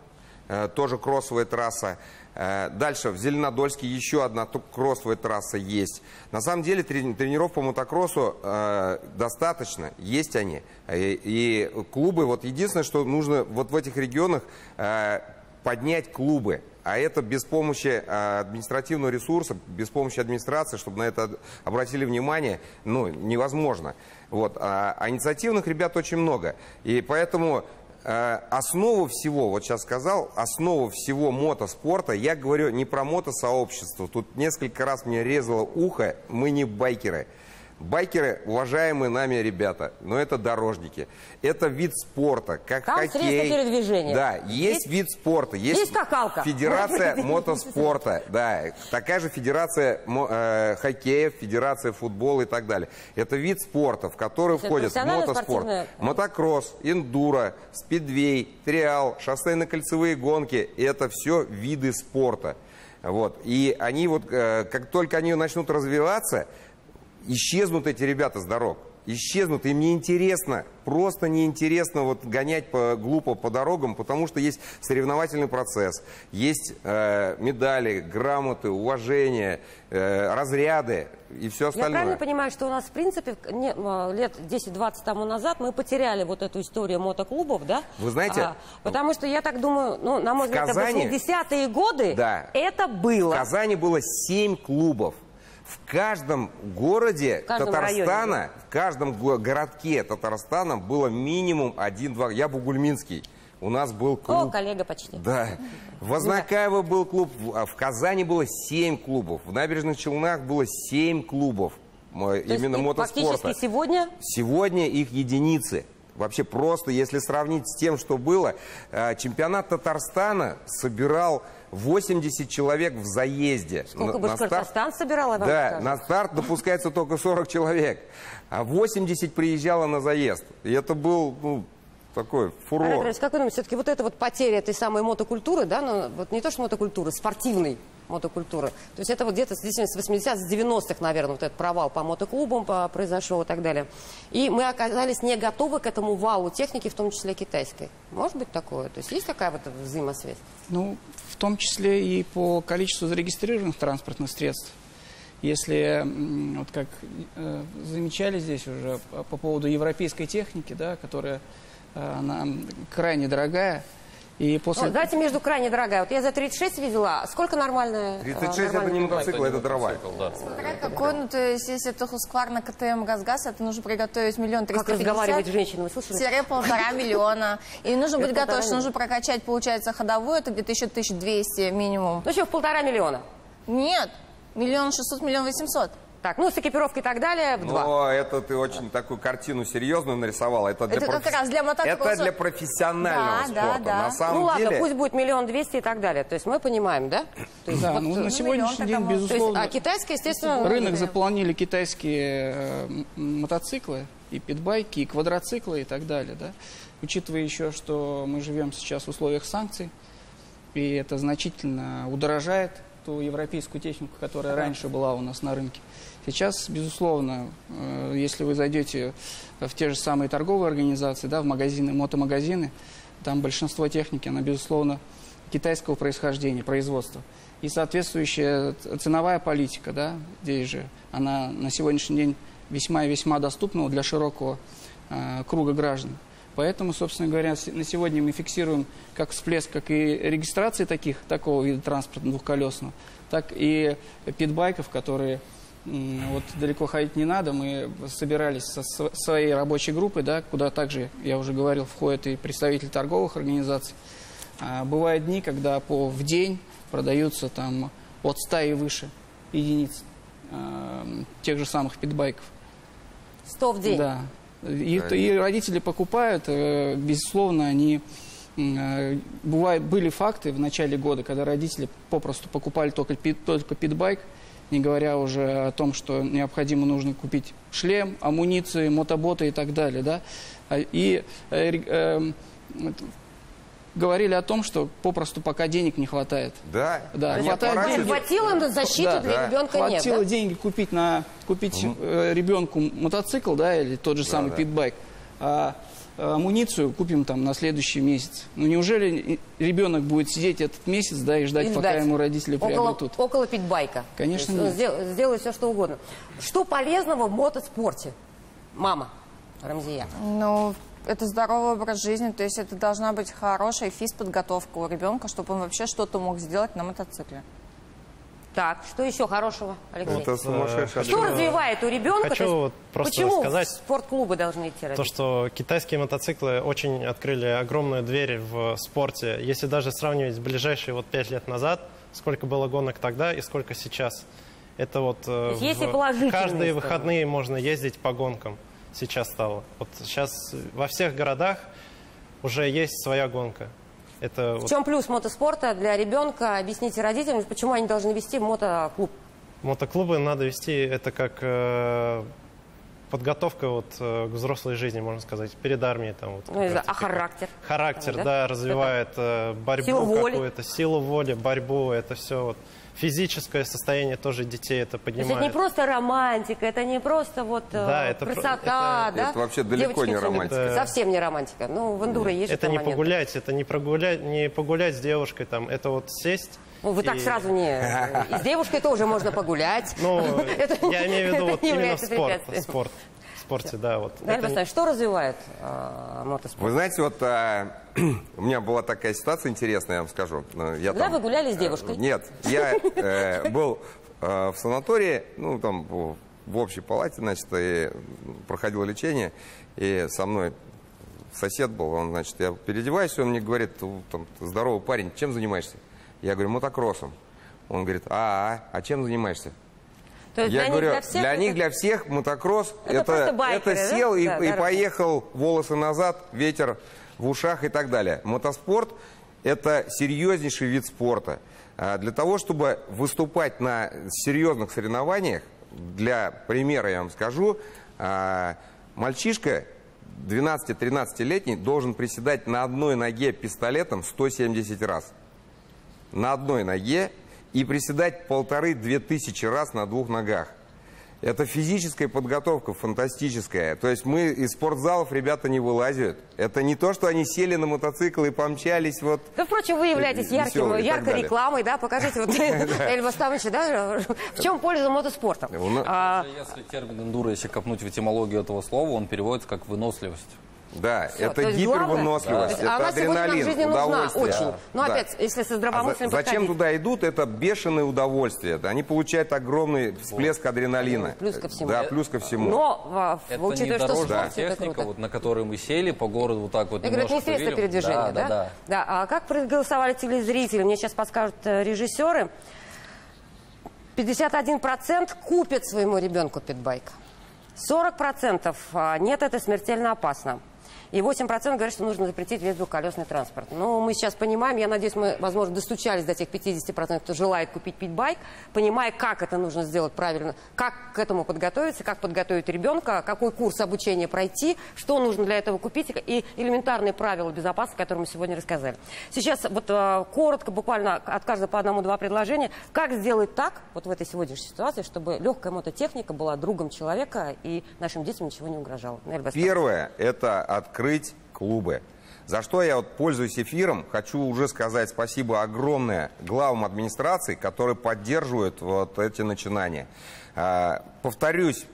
тоже кроссовая трасса. Дальше в Зеленодольске еще одна кроссовая трасса есть. На самом деле тренеров по мотокроссу достаточно, есть они. И клубы, вот единственное, что нужно вот в этих регионах поднять клубы. А это без помощи административного ресурса, без помощи администрации, чтобы на это обратили внимание, ну, невозможно. Вот. А инициативных ребят очень много. И поэтому основу всего, вот сейчас сказал, основу всего мотоспорта, я говорю не про мотосообщество. Тут несколько раз мне резало ухо, мы не байкеры. Байкеры, уважаемые нами ребята, но это дорожники. Это вид спорта, как там хоккей. Средства передвижения. Да, есть вид спорта. Есть скакалка. Федерация мотоспорта. Да, такая же федерация хоккея, федерация футбола и так далее. Это вид спорта, в который входит мотоспорт, мотокросс, эндуро, спидвей, триал, шоссейно-кольцевые гонки. Это все виды спорта. Вот. И они вот, как только они начнут развиваться, исчезнут эти ребята с дорог. Исчезнут. Им неинтересно, просто неинтересно вот гонять глупо по дорогам, потому что есть соревновательный процесс, есть медали, грамоты, уважение, разряды и все остальное. Я правильно понимаю, что у нас, в принципе, лет 10-20 тому назад мы потеряли вот эту историю мотоклубов, да? Вы знаете... потому что я так думаю, ну, на мой взгляд, 80-е годы это было. В Казани было 7 клубов. В каждом городе Татарстана, в каждом городке Татарстана было минимум 1-2. Я бугульминский. У нас был клуб. О, коллега почти. Да. В Вознакаево был клуб. В Казани было 7 клубов. В Набережных Челнах было 7 клубов. Именно мотоспорта. Фактически сегодня? Сегодня их единицы. Вообще просто, если сравнить с тем, что было, чемпионат Татарстана собирал 80 человек в заезде. Сколько Башкортостан собирал? Да, на старт допускается только 40 человек, а 80 приезжало на заезд. И это был, ну, такой фурор. Как вы думаете, все-таки вот эта вот потеря этой самой мотокультуры, да, ну, вот не то что мотокультуры, спортивной, мотокультуры. То есть это вот где-то с 80-х, с 90-х, наверное, вот этот провал по мотоклубам произошел и так далее. И мы оказались не готовы к этому валу техники, в том числе китайской. Может быть такое? То есть есть такая вот взаимосвязь? Ну, в том числе и по количеству зарегистрированных транспортных средств. Если, вот как замечали здесь уже по поводу европейской техники, да, которая она крайне дорогая, и после... Давайте между крайне дорогая. Вот я за 36 видела. Сколько нормальная? 36 это не мотоцикл, это дрова. Да. Смотря какой, ну, то есть, если это Husqvarna КТМ ГАЗ-ГАЗ, это нужно приготовить 1 350 000. Как разговаривать женщины, вы слышали? -1,5 миллиона. И нужно быть готовым, что нужно прокачать, получается, ходовую, это где-то еще 1200 минимум. Ну, еще в 1,5 миллиона. Нет, 1 600 000 1 800 000. Так, ну, с экипировкой и так далее, в 2. Но это ты очень такую картину серьезную нарисовала. Это как раз для мотокросса. Это для профессионального спорта. Да. На самом ну, ладно, деле... пусть будет 1 200 000 и так далее. То есть мы понимаем, да? То есть, да, вот, ну, на сегодняшний день, безусловно, а китайские, естественно... Рынок заполонили китайские мотоциклы, и питбайки, и квадроциклы, и так далее, да? Учитывая еще, что мы живем сейчас в условиях санкций, и это значительно удорожает ту европейскую технику, которая раньше была у нас на рынке. Сейчас, безусловно, если вы зайдете в те же самые торговые организации, да, в магазины, мотомагазины, там большинство техники, она, безусловно, китайского происхождения, производства. И соответствующая ценовая политика, да, здесь же, она на сегодняшний день весьма и весьма доступна для широкого круга граждан. Поэтому, собственно говоря, на сегодня мы фиксируем как всплеск, как и регистрации такого вида транспорта двухколесного, так и питбайков, которые... Вот далеко ходить не надо, мы собирались со своей рабочей группой, да, куда также, я уже говорил, входят и представители торговых организаций. Бывают дни, когда в день продаются там от 100 и выше единиц тех же самых питбайков. 100 в день? Да. И родители покупают, безусловно, они... Были факты в начале года, когда родители попросту покупали только питбайк, не говоря уже о том, что необходимо нужно купить шлем, амуницию, мотоботы и так далее. Да? И говорили о том, что попросту пока денег не хватает. Да. Хватило на защиту для ребенка нет. Хватило деньги купить ребенку мотоцикл, да, или тот же самый питбайк. Амуницию купим там на следующий месяц. Ну неужели ребенок будет сидеть этот месяц, да, и ждать, пока ему родители приобретут? Около питбайка. Конечно, нет. Сделай все, что угодно. Что полезного в мотоспорте? Мама Рамзия. Ну, это здоровый образ жизни, то есть это должна быть хорошая физподготовка у ребенка, чтобы он вообще что-то мог сделать на мотоцикле. Так, что еще хорошего, Алексей? Это сумасшедшее. Что развивает у ребенка? Хочу почему сказать, в спортклубы должны идти родители? То, что китайские мотоциклы очень открыли огромную дверь в спорте. Если даже сравнивать ближайшие 5 лет назад, сколько было гонок тогда и сколько сейчас. Это вот каждые выходные можно ездить по гонкам. Сейчас стало. Вот сейчас во всех городах уже есть своя гонка. В чем плюс мотоспорта для ребенка? Объясните родителям, почему они должны вести в мотоклуб. Мотоклубы надо вести, это как подготовка к взрослой жизни, можно сказать, перед армией. Там, а характер? Характер, да, развивает борьбу какую-то, силу воли, борьбу, это все физическое состояние тоже детей это поднимает. То есть это не просто романтика, это не просто красота, да? Это вообще далеко не романтика. Совсем не романтика. Ну, в эндуро есть это не погулять, это не погулять с девушкой, там, это сесть. Ну, вы так сразу не... И с девушкой тоже можно погулять. Ну, я имею в виду именно спорт. В спорте, да. Что развивает мотоспорт? Вы знаете, у меня была такая ситуация интересная, я вам скажу. Вы гуляли с девушкой? Нет, я был в санатории, в общей палате, значит, и проходил лечение, и со мной сосед был, он, значит, я переодеваюсь, и он мне говорит, здоровый парень, чем занимаешься? Я говорю, мотокроссом. Он говорит, а чем занимаешься? Я говорю, для них, для всех мотокросс это сел и поехал, волосы назад, ветер в ушах и так далее. Мотоспорт это серьезнейший вид спорта. Для того, чтобы выступать на серьезных соревнованиях, для примера я вам скажу, мальчишка 12-13-летний должен приседать на одной ноге пистолетом 170 раз. На одной ноге. и приседать 1500–2000 раз на двух ногах. Это физическая подготовка фантастическая. То есть мы из спортзалов ребята не вылазят. Это не то, что они сели на мотоцикл и помчались. Вот, да, впрочем, вы являетесь яркой рекламой, да? Покажите, вот, Эльба Ставовича, да, в чем польза мотоспорта? Если термин эндуро, если копнуть в этимологию этого слова, он переводится как выносливость. Да, все, это гипервыносливость, да. Это адреналин, удовольствие. Очень. Но опять, если со здравомыслием зачем туда идут? Это бешеное удовольствие. Они получают огромный всплеск адреналина. Плюс ко всему. Да, плюс ко всему. Но, учитывая, что спорт, техника, вот, на которой мы сели по городу вот так вот. Я говорю, это не средство передвижения, да? Да. А как проголосовали телезрители? Мне сейчас подскажут режиссеры. 51% купят своему ребенку питбайк. 40% нет, это смертельно опасно. И 8% говорят, что нужно запретить весь двухколесный транспорт. Ну, мы сейчас понимаем, я надеюсь, мы, возможно, достучались до тех 50%, кто желает купить питбайк, понимая, как это нужно сделать правильно, как к этому подготовиться, как подготовить ребенка, какой курс обучения пройти, что нужно для этого купить, и элементарные правила безопасности, которые мы сегодня рассказали. Сейчас вот коротко, буквально от каждого по одному-два предложения, как сделать так, вот в этой сегодняшней ситуации, чтобы легкая мототехника была другом человека и нашим детям ничего не угрожало. Первое – это открыть клубы. За что я, вот, пользуясь эфиром, хочу уже сказать спасибо огромное главам администрации, которые поддерживают вот эти начинания. Повторюсь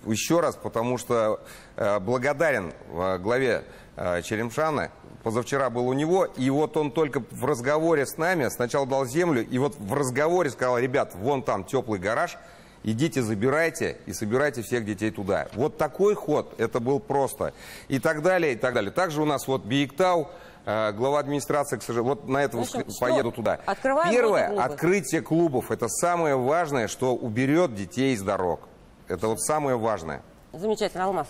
еще раз, потому что благодарен главе Черемшана. Позавчера был у него, и вот он только в разговоре с нами сначала дал землю, и вот в разговоре сказал: ребят, вон там теплый гараж, идите, забирайте и собирайте всех детей туда. Вот такой ход, это был просто. И так далее, и так далее. Также у нас вот Биектау, глава администрации, к сожалению, вот на это поеду туда. Первое, открытие клубов. Это самое важное, что уберет детей из дорог. Это вот самое важное. Замечательно, Алмаз.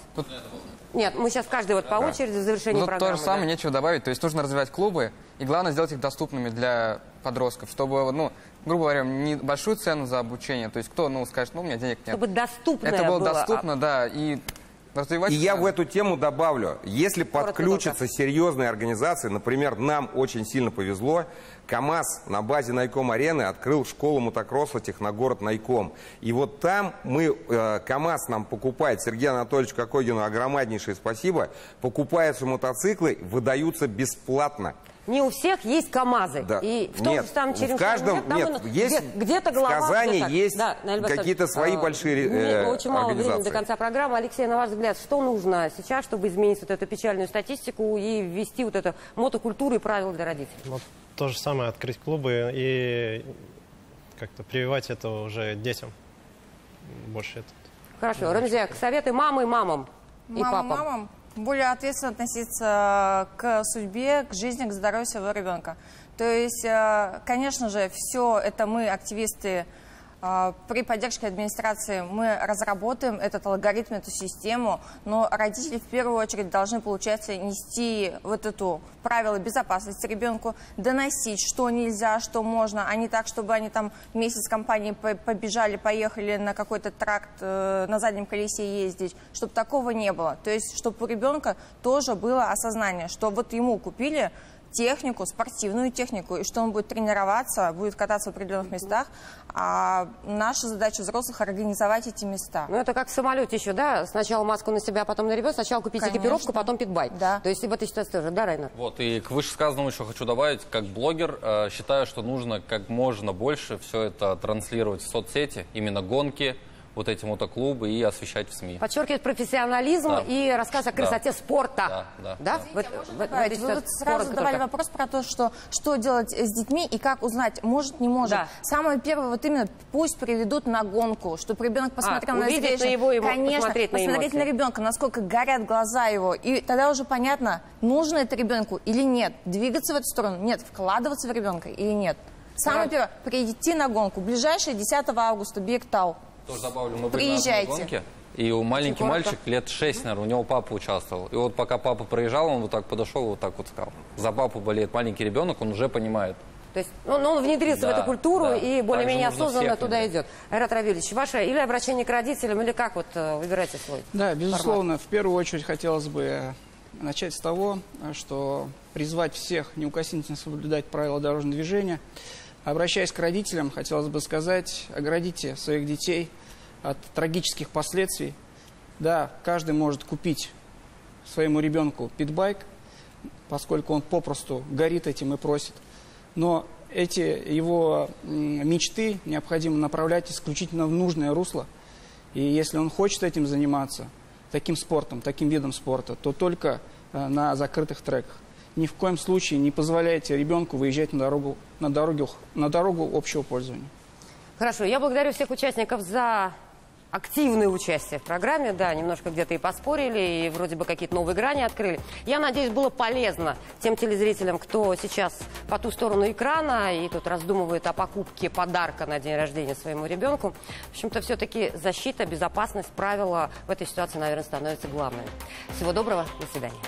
Нет, мы сейчас каждый вот по очереди в завершении программы. То же самое, нечего добавить. То есть нужно развивать клубы, и главное сделать их доступными для подростков, чтобы, ну, грубо говоря, не большую цену за обучение. То есть кто, ну, скажет, ну, у меня денег нет. Чтобы доступно это было доступно, да, и развивать. И я в эту тему добавлю, если подключатся серьезные организации, например, нам очень сильно повезло, КАМАЗ на базе Найком-арены открыл школу мотокросса Техногород Найком. И вот там мы, КАМАЗ нам покупает, Сергею Анатольевичу Кокогину огромнейшее спасибо, покупаются мотоциклы, выдаются бесплатно. Не у всех есть КАМАЗы. Да. И в том нет, же самом Черемшане, в каждом, нет, есть где-то глава, в Казани где-то, есть да, какие-то свои большие очень мало времени до конца программы. Алексей, на ваш взгляд, что нужно сейчас, чтобы изменить вот эту печальную статистику и ввести вот эту мотокультуру и правила для родителей? Вот то же самое, открыть клубы и как-то прививать это уже детям. Больше это. Хорошо. Рамзиак, советы мамы, мамам и папам. Мамам более ответственно относиться к судьбе, к жизни, к здоровью своего ребенка. То есть, конечно же, все это мы, активисты, при поддержке администрации мы разработаем этот алгоритм, эту систему, но родители в первую очередь должны, получается, нести вот эту правила безопасности ребенку, доносить, что нельзя, что можно, а не так, чтобы они там вместе с компанией побежали, поехали на какой-то тракт на заднем колесе ездить, чтобы такого не было. То есть, чтобы у ребенка тоже было осознание, что вот ему купили технику, спортивную технику, и что он будет тренироваться, будет кататься в определенных местах, а наша задача взрослых — организовать эти места. Ну, это как в самолете еще, да? Сначала маску на себя, потом на ребенка, сначала купить экипировку, потом питбайк. Да. То есть и в этой ситуации тоже, да, Райнер? Вот, и к вышесказанному еще хочу добавить, как блогер, считаю, что нужно как можно больше все это транслировать в соцсети, именно гонки, вот эти мотоклубы, и освещать в СМИ. Подчеркивает профессионализм и рассказ о красоте спорта. Да? Вы вот сразу задавали вопрос про то, что делать с детьми и как узнать, может, не может. Да. Самое первое, вот именно, пусть приведут на гонку, чтобы ребенок посмотрел на зрелище. Конечно, посмотреть на ребенка, насколько горят глаза его, и тогда уже понятно, нужно это ребенку или нет, двигаться в эту сторону, нет, вкладываться в ребенка или нет. Самое первое, прийти на гонку. Ближайшее 10 августа, Биектау. Тоже добавлю, мы были на одной гонке, и у маленький мальчик лет 6, наверное, у него папа участвовал. И вот пока папа проезжал, он вот так подошел, вот так вот сказал: за папу болеет маленький ребенок, он уже понимает. То есть он внедрится в эту культуру и более-менее осознанно туда идет. Айрат Равильевич, ваше или обращение к родителям, или как вот выбирайте свой Да, безусловно, формат? В первую очередь хотелось бы начать с того, что призвать всех неукоснительно соблюдать правила дорожного движения. Обращаясь к родителям, хотелось бы сказать, оградите своих детей от трагических последствий. Да, каждый может купить своему ребенку питбайк, поскольку он попросту горит этим и просит. Но эти его мечты необходимо направлять исключительно в нужное русло. И если он хочет этим заниматься, таким спортом, таким видом спорта, то только на закрытых треках. Ни в коем случае не позволяйте ребенку выезжать на дорогу общего пользования. Хорошо, я благодарю всех участников за активное участие в программе. Да, немножко где-то и поспорили, и вроде бы какие-то новые грани открыли. Я надеюсь, было полезно тем телезрителям, кто сейчас по ту сторону экрана и тут раздумывает о покупке подарка на день рождения своему ребенку. В общем-то, все-таки защита, безопасность, правила в этой ситуации, наверное, становятся главными. Всего доброго, до свидания.